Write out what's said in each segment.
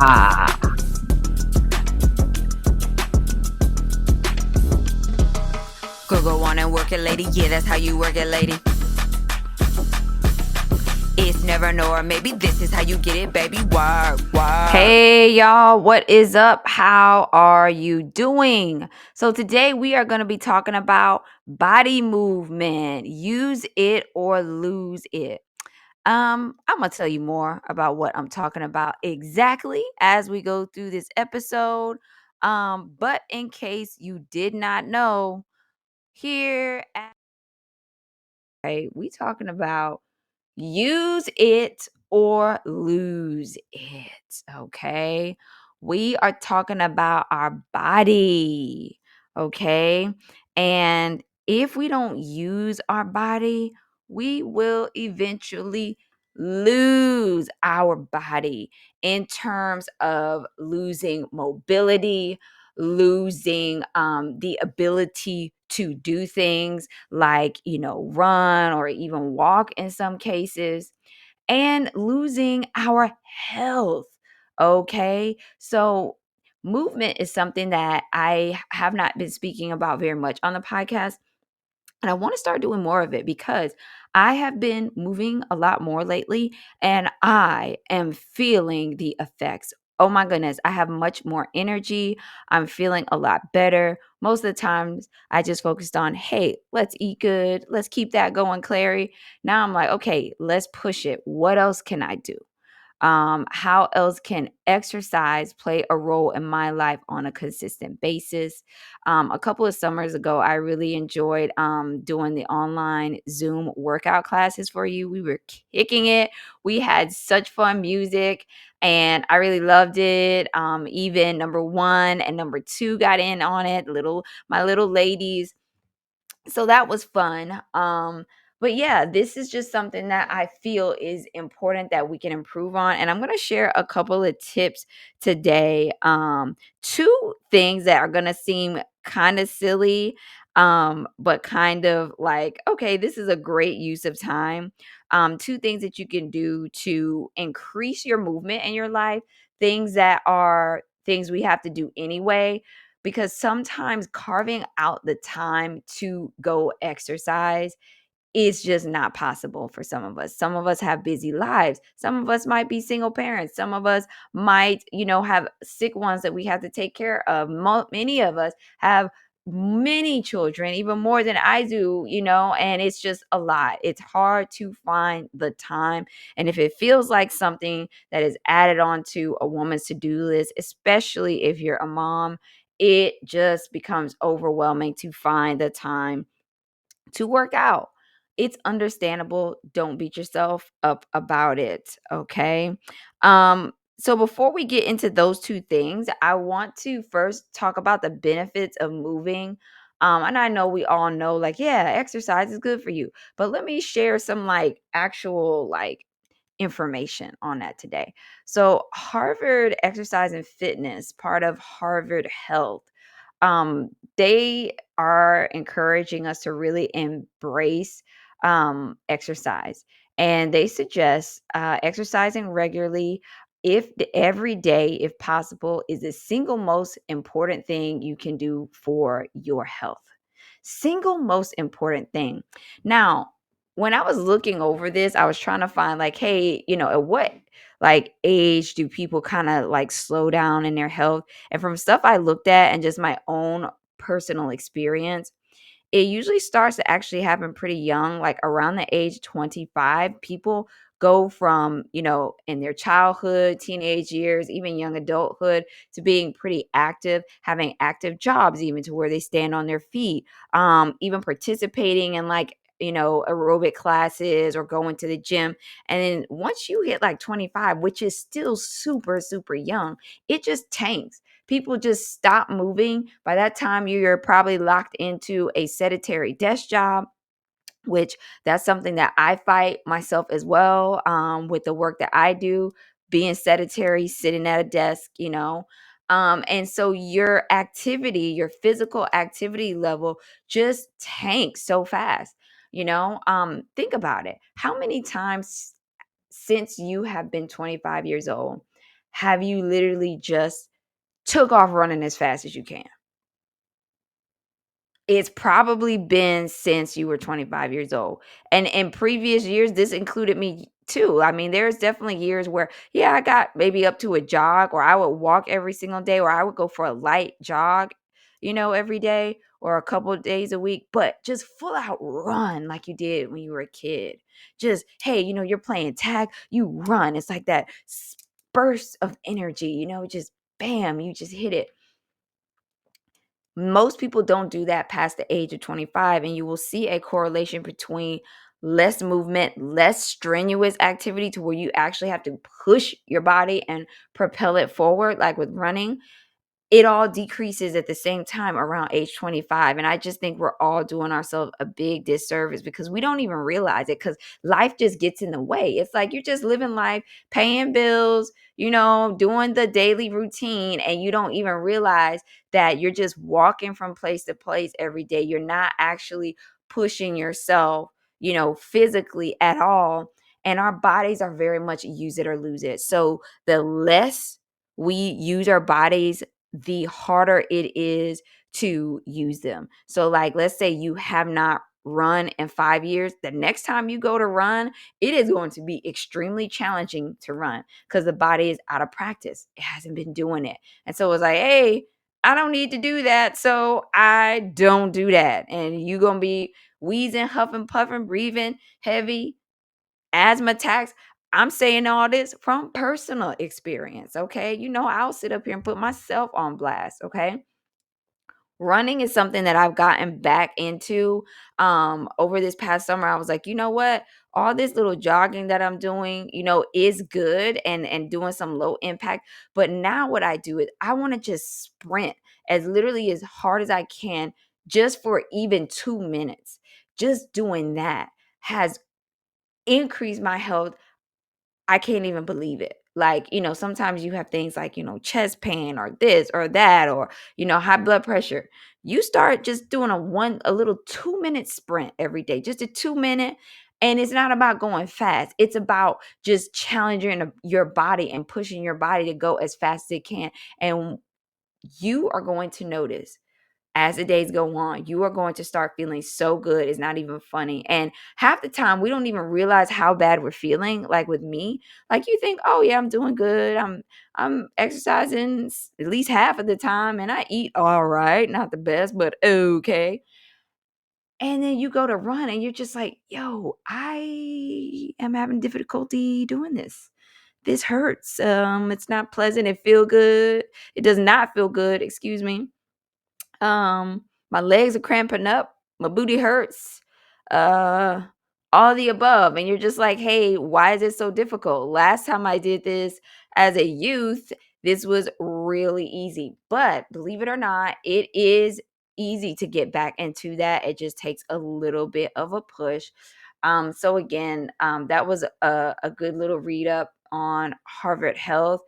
Go on and work it, lady. Yeah, that's how you work it, lady. It's never nor maybe this is how you get it, baby. Work. Hey, y'all. What is up? How are you doing? So today we are going to be talking about body movement. Use it or lose it. I'm gonna tell you more about what I'm talking about exactly as we go through this episode. But in case you did not know, here at we talking about use it or lose it. Okay. We are talking about our body. Okay. And if we don't use our body, we will eventually lose our body in terms of losing mobility, losing the ability to do things like, run or even walk in some cases, and losing our health. Okay. So, movement is something that I have not been speaking about very much on the podcast. And I want to start doing more of it because I have been moving a lot more lately and I am feeling the effects. Oh my goodness, I have much more energy. I'm feeling a lot better. Most of the times I just focused on, hey, let's eat good. Let's keep that going, Clary. Now I'm like, okay, let's push it. What else can I do? How else can exercise play a role in my life on a consistent basis? A couple of summers ago, I really enjoyed doing the online Zoom workout classes for you. We were kicking it. We had such fun music and I really loved it. Even number one and number two got in on it, my little ladies, so that was fun. But yeah, this is just something that I feel is important that we can improve on. And I'm going to share a couple of tips today. Two things that are going to seem kind of silly, but kind of like, okay, this is a great use of time. Two things that you can do to increase your movement in your life, things that are things we have to do anyway, because sometimes carving out the time to go exercise is just not possible for some of us. Some of us have busy lives. Some of us might be single parents. Some of us might, have sick ones that we have to take care of. Many of us have many children, even more than I do, and it's just a lot. It's hard to find the time. And if it feels like something that is added onto a woman's to-do list, especially if you're a mom, it just becomes overwhelming to find the time to work out. It's understandable. Don't beat yourself up about it. Okay. So before we get into those two things, I want to first talk about the benefits of moving. And I know we all know, like, yeah, exercise is good for you. But let me share some like actual information on that today. So Harvard Exercise and Fitness, part of Harvard Health, they are encouraging us to really embrace exercise. And they suggest exercising regularly, if every day, if possible, is the single most important thing you can do for your health. Single most important thing. Now, when I was looking over this, I was trying to find like, hey, at what like age do people kind of like slow down in their health? And from stuff I looked at and just my own personal experience, it usually starts to actually happen pretty young, like around the age 25. People go from, in their childhood, teenage years, even young adulthood, to being pretty active, having active jobs, even to where they stand on their feet, even participating in like, aerobic classes or going to the gym. And then once you hit like 25, which is still super, super young, it just tanks. People just stop moving. By that time, you're probably locked into a sedentary desk job, which that's something that I fight myself as well, with the work that I do, being sedentary, sitting at a desk, and so your physical activity level just tanks so fast. Think about it. How many times since you have been 25 years old have you literally just took off running as fast as you can? It's probably been since you were 25 years old. And in previous years, this included me too. I mean, there's definitely years where, yeah, I got maybe up to a jog, or I would walk every single day, or I would go for a light jog, every day or a couple of days a week, but just full out run like you did when you were a kid. Just, hey, you're playing tag, you run. It's like that burst of energy, just bam, you just hit it. Most people don't do that past the age of 25, and you will see a correlation between less movement, less strenuous activity to where you actually have to push your body and propel it forward, like with running. It all decreases at the same time around age 25. And I just think we're all doing ourselves a big disservice because we don't even realize it, because life just gets in the way. It's like you're just living life, paying bills, doing the daily routine, and you don't even realize that you're just walking from place to place every day. You're not actually pushing yourself, physically at all. And our bodies are very much use it or lose it. So the less we use our bodies, the harder it is to use them. So, like, let's say you have not run in 5 years. The next time you go to run, it is going to be extremely challenging to run because the body is out of practice. It hasn't been doing it. And so it's like, hey, I don't need to do that. So I don't do that. And you're going to be wheezing, huffing, puffing, breathing heavy, asthma attacks. I'm saying all this from personal experience, okay? I'll sit up here and put myself on blast, okay? Running is something that I've gotten back into over this past summer. I was like, you know what? All this little jogging that I'm doing, is good and doing some low impact. But now what I do is I want to just sprint as literally as hard as I can just for even 2 minutes. Just doing that has increased my health. I can't even believe it. Like, sometimes you have things like, chest pain or this or that, or, high blood pressure. You start just doing a little 2 minute sprint every day, just a 2 minute. And it's not about going fast. It's about just challenging your body and pushing your body to go as fast as it can. And you are going to notice as the days go on, you are going to start feeling so good. It's not even funny. And half the time, we don't even realize how bad we're feeling. Like with me, like you think, oh yeah, I'm doing good. I'm exercising at least half of the time, and I eat all right, not the best, but okay. And then you go to run, and you're just like, yo, I am having difficulty doing this. This hurts. It's not pleasant. It does not feel good. Excuse me. My legs are cramping up, my booty hurts, uh, all the above. And you're just like, hey, why is it so difficult? Last time I did this as a youth, this was really easy. But believe it or not, it is easy to get back into that. It just takes a little bit of a push. So again, that was a good little read up on Harvard Health.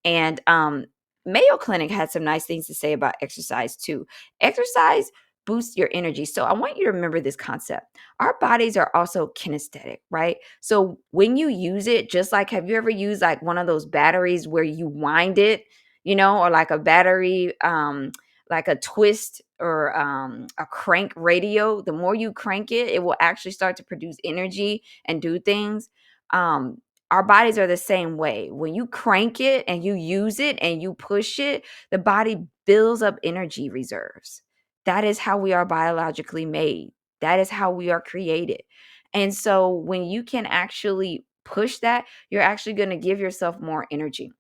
And Mayo Clinic had some nice things to say about exercise too. Exercise boosts your energy. So I want you to remember this concept. Our bodies are also kinesthetic, right? So when you use it, just like, have you ever used like one of those batteries where you wind it, or like a battery, like a twist or a crank radio? The more you crank it, it will actually start to produce energy and do things. Our bodies are the same way. When you crank it and you use it and you push it, the body builds up energy reserves. That is how we are biologically made. That is how we are created. And so when you can actually push that, you're actually going to give yourself more energy.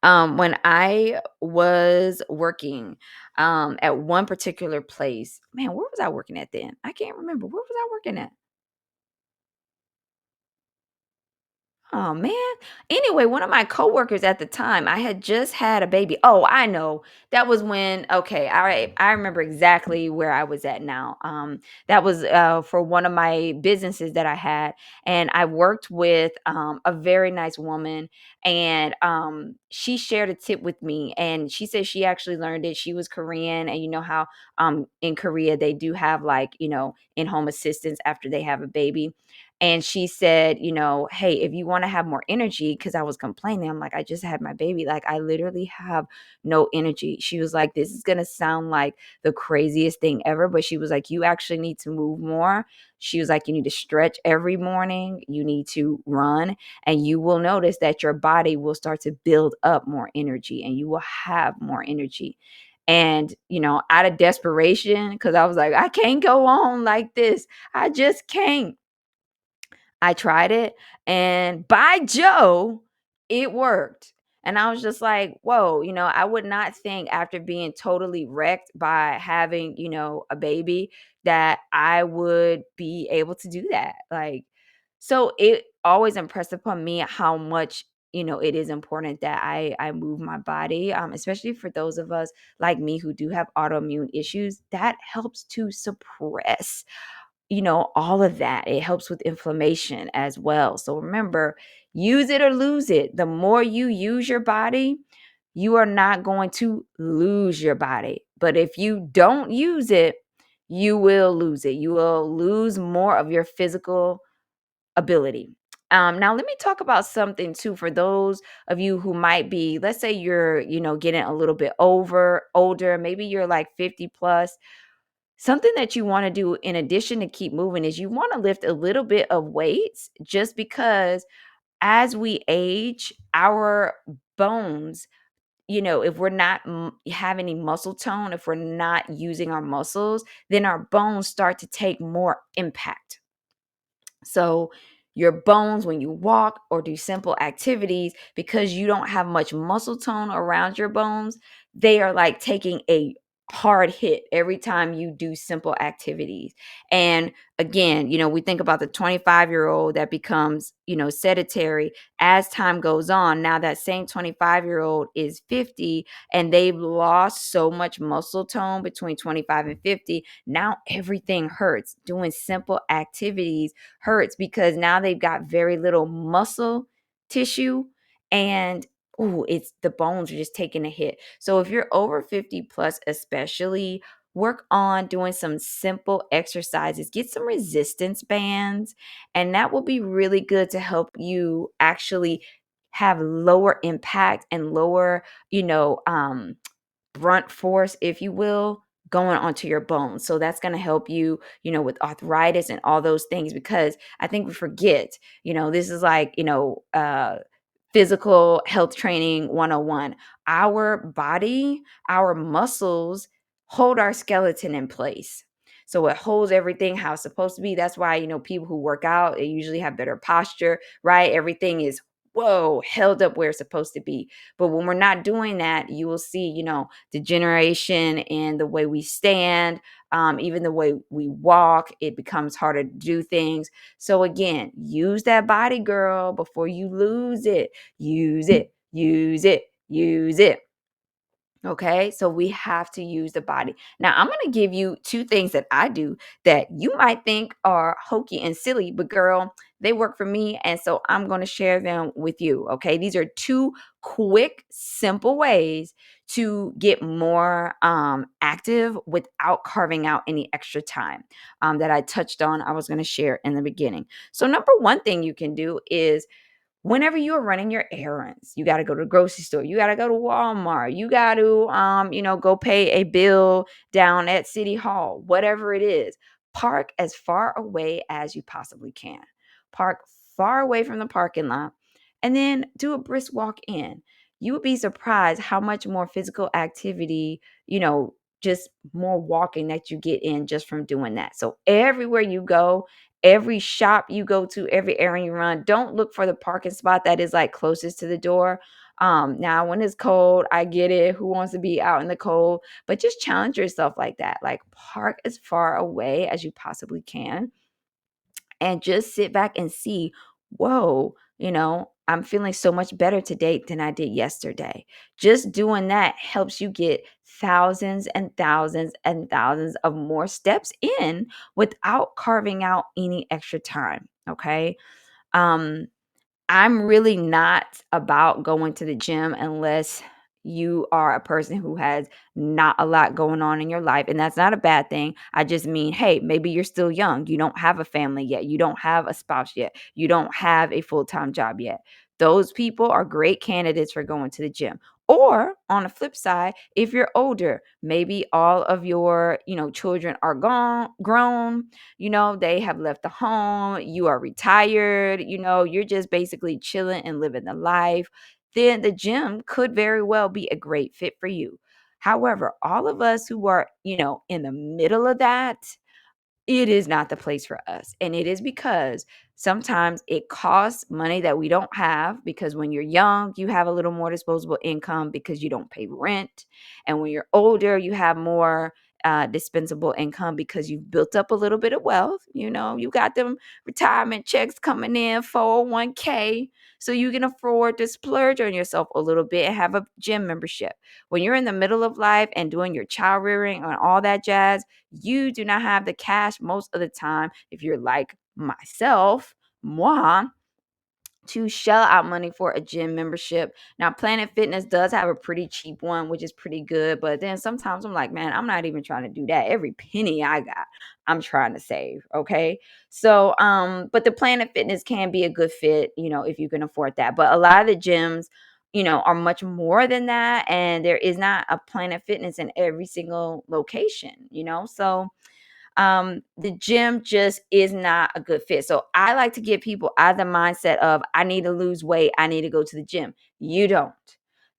When I was working at one particular place, man, where was I working at then? I can't remember. Where was I working at? Oh man. Anyway, one of my coworkers at the time, I had just had a baby. Oh, I know. That was when, okay, I remember exactly where I was at now. That was for one of my businesses that I had, and I worked with a very nice woman, and she shared a tip with me, and she said she actually learned it. She was Korean, and you know how in Korea they do have, like, in-home assistance after they have a baby. And she said, hey, if you want to have more energy, because I was complaining, I'm like, I just had my baby. Like, I literally have no energy. She was like, this is going to sound like the craziest thing ever. But she was like, you actually need to move more. She was like, you need to stretch every morning. You need to run. And you will notice that your body will start to build up more energy and you will have more energy. And, out of desperation, because I was like, I can't go on like this. I just can't. I tried it, and by Joe, it worked. And I was just like, whoa, I would not think after being totally wrecked by having, a baby that I would be able to do that. Like, so it always impressed upon me how much, it is important that I move my body, especially for those of us like me who do have autoimmune issues. That helps to suppress all of that. It helps with inflammation as well. So remember, use it or lose it. The more you use your body, you are not going to lose your body. But if you don't use it, you will lose it. You will lose more of your physical ability. Now, let me talk about something too for those of you who might be, let's say you're, getting a little bit older, maybe you're like 50 plus. Something that you want to do in addition to keep moving is you want to lift a little bit of weights, just because as we age, our bones, if we're not have any muscle tone, if we're not using our muscles, then our bones start to take more impact. So your bones, when you walk or do simple activities, because you don't have much muscle tone around your bones, they are like taking a hard hit every time you do simple activities. And again, we think about the 25-year-old that becomes, sedentary as time goes on. Now that same 25-year-old is 50 and they've lost so much muscle tone between 25 and 50. Now everything hurts. Doing simple activities hurts because now they've got very little muscle tissue, and it's the bones are just taking a hit. So if you're over 50 plus, especially, work on doing some simple exercises. Get some resistance bands, and that will be really good to help you actually have lower impact and lower, brunt force, if you will, going onto your bones. So that's going to help you, with arthritis and all those things, because I think we forget, this is like, physical health training 101. Our body, our muscles hold our skeleton in place. So it holds everything how it's supposed to be. That's why, people who work out, they usually have better posture, right? Everything is, whoa, held up where it's supposed to be. But when we're not doing that, you will see, degeneration in the way we stand, even the way we walk. It becomes harder to do things. So again, use that body, girl, before you lose it. Use it, use it, use it. Okay, so we have to use the body. Now, I'm going to give you two things that I do that you might think are hokey and silly, but girl, they work for me. And so I'm going to share them with you. Okay, these are two quick, simple ways to get more active without carving out any extra time that I touched on. I was going to share in the beginning. So, number one thing you can do is, whenever you're running your errands, you got to go to the grocery store, you got to go to Walmart, you got to go pay a bill down at City Hall, whatever it is, park as far away as you possibly can. Park far away from the parking lot and then do a brisk walk in. You would be surprised how much more physical activity, just more walking that you get in just from doing that. So everywhere you go, every shop you go to, every errand you run, don't look for the parking spot that is like closest to the door. Now when it's cold, I get it. Who wants to be out in the cold? But just challenge yourself like that. Like, park as far away as you possibly can and just sit back and see, whoa, I'm feeling so much better today than I did yesterday. Just doing that helps you get thousands and thousands and thousands of more steps in without carving out any extra time. Okay. Um, I'm really not about going to the gym unless you are a person who has not a lot going on in your life. And that's not a bad thing. I just mean, hey, maybe you're still young. You don't have a family yet. You don't have a spouse yet. You don't have a full time job yet. Those people are great candidates for going to the gym. Or on the flip side, if you're older, maybe all of your, children are grown, they have left the home, you are retired, you're just basically chilling and living the life, then the gym could very well be a great fit for you. However, all of us who are, in the middle of that, it is not the place for us. And it is because sometimes it costs money that we don't have, because when you're young, you have a little more disposable income because you don't pay rent. And when you're older, you have more dispensable income because you've built up a little bit of wealth. You got them retirement checks coming in, 401k. So you can afford to splurge on yourself a little bit and have a gym membership. When you're in the middle of life and doing your child rearing and all that jazz, you do not have the cash most of the time, if you're like myself, moi, to shell out money for a gym membership. Now, Planet Fitness does have a pretty cheap one, which is pretty good. But then sometimes I'm like, man, I'm not even trying to do that. Every penny I got, I'm trying to save. Okay. So, but the Planet Fitness can be a good fit, if you can afford that. But a lot of the gyms, are much more than that. And there is not a Planet Fitness in every single location. So the gym just is not a good fit. So I like to get people out of the mindset of, I need to lose weight, I need to go to the gym. You don't.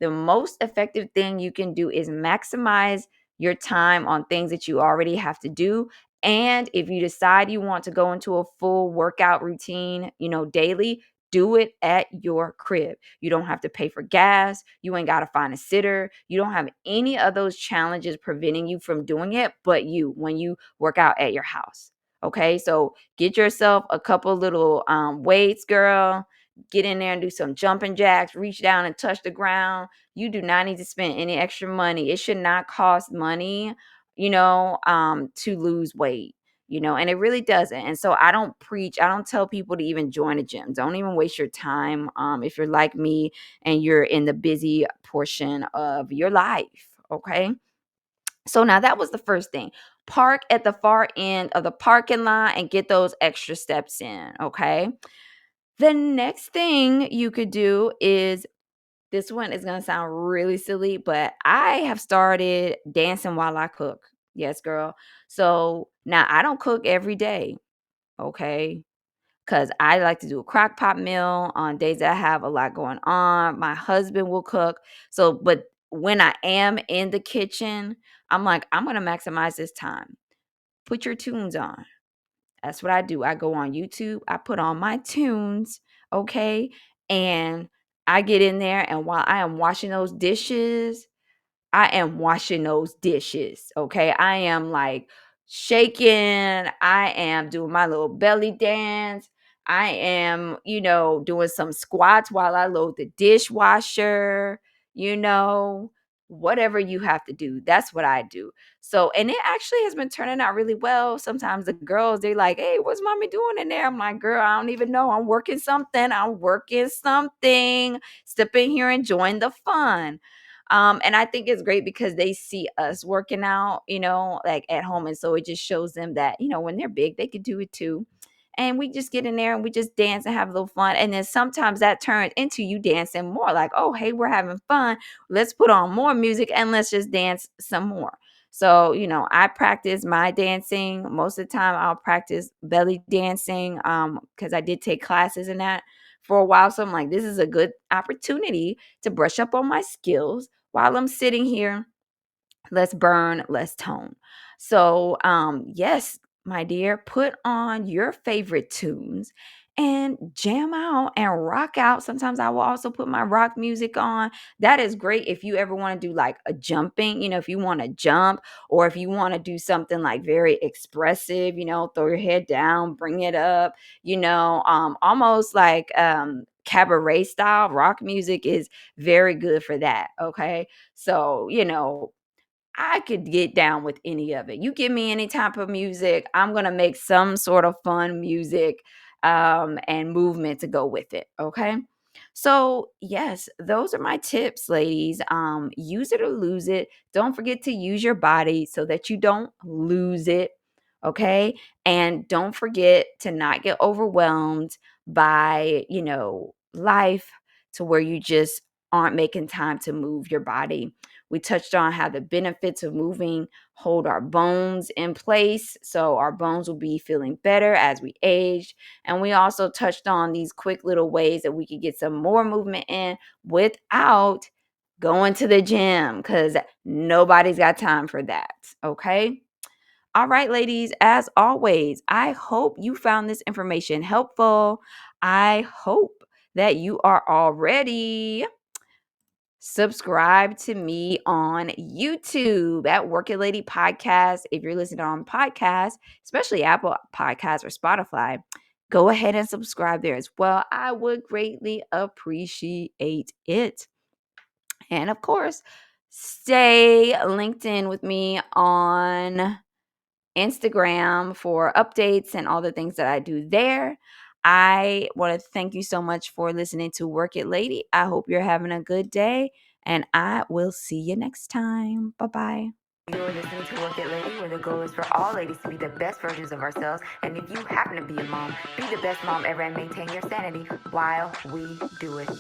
The most effective thing you can do is maximize your time on things that you already have to do. And if you decide you want to go into a full workout routine, daily, do it at your crib. You don't have to pay for gas. You ain't got to find a sitter. You don't have any of those challenges preventing you from doing it, but when you work out at your house. Okay. So get yourself a couple little weights, girl. Get in there and do some jumping jacks, reach down and touch the ground. You do not need to spend any extra money. It should not cost money, to lose weight, and it really doesn't. And so I don't preach, I don't tell people to even join a gym. Don't even waste your time. If you're like me and you're in the busy portion of your life. Okay. So now that was the first thing. Park at the far end of the parking lot and get those extra steps in. Okay. The next thing you could do is, this one is going to sound really silly, but I have started dancing while I cook. Yes, girl. So now I don't cook every day. Okay. Because I like to do a crock pot meal on days that I have a lot going on. My husband will cook. So, but when I am in the kitchen, I'm like, I'm going to maximize this time. Put your tunes on. That's what I do. I go on YouTube, I put on my tunes, okay? And I get in there, and while I am washing those dishes, I am washing those dishes, okay? I am like shaking. I am doing my little belly dance. I am, doing some squats while I load the dishwasher, you know, whatever you have to do. That's what I do. So, and it actually has been turning out really well. Sometimes the girls, they're like, hey, what's mommy doing in there? I'm like, girl, I don't even know. I'm working something. I'm working something. Step in here and join the fun. And I think it's great because they see us working out, like at home. And so it just shows them that, when they're big, they could do it too. And we just get in there and we just dance and have a little fun. And then sometimes that turns into you dancing more, like, oh, hey, we're having fun. Let's put on more music and let's just dance some more. So, I practice my dancing. Most of the time I'll practice belly dancing because I did take classes in that for a while. So I'm like, this is a good opportunity to brush up on my skills while I'm sitting here. Let's burn, let's tone. So, yes, my dear, put on your favorite tunes and jam out and rock out. Sometimes I will also put my rock music on. That is great if you ever want to do like a jumping, if you want to jump, or if you want to do something like very expressive, throw your head down, bring it up, almost like cabaret style rock music is very good for that. Okay. So, I could get down with any of it. You give me any type of music, I'm gonna make some sort of fun music and movement to go with it. Okay. So, yes, those are my tips, ladies. Use it or lose it. Don't forget to use your body so that you don't lose it. Okay. And don't forget to not get overwhelmed by, life to where you just aren't making time to move your body. We touched on how the benefits of moving hold our bones in place. So our bones will be feeling better as we age. And we also touched on these quick little ways that we could get some more movement in without going to the gym because nobody's got time for that. Okay. All right, ladies, as always, I hope you found this information helpful. I hope that you are already subscribe to me on YouTube at Work It Lady Podcast. If you're listening on podcast, especially Apple Podcasts or Spotify, go ahead and subscribe there as well. I would greatly appreciate it. And of course, stay linked in with me on Instagram for updates and all the things that I do there. I want to thank you so much for listening to Work It Lady. I hope you're having a good day, and I will see you next time. Bye-bye. You're listening to Work It Lady, where the goal is for all ladies to be the best versions of ourselves. And if you happen to be a mom, be the best mom ever and maintain your sanity while we do it.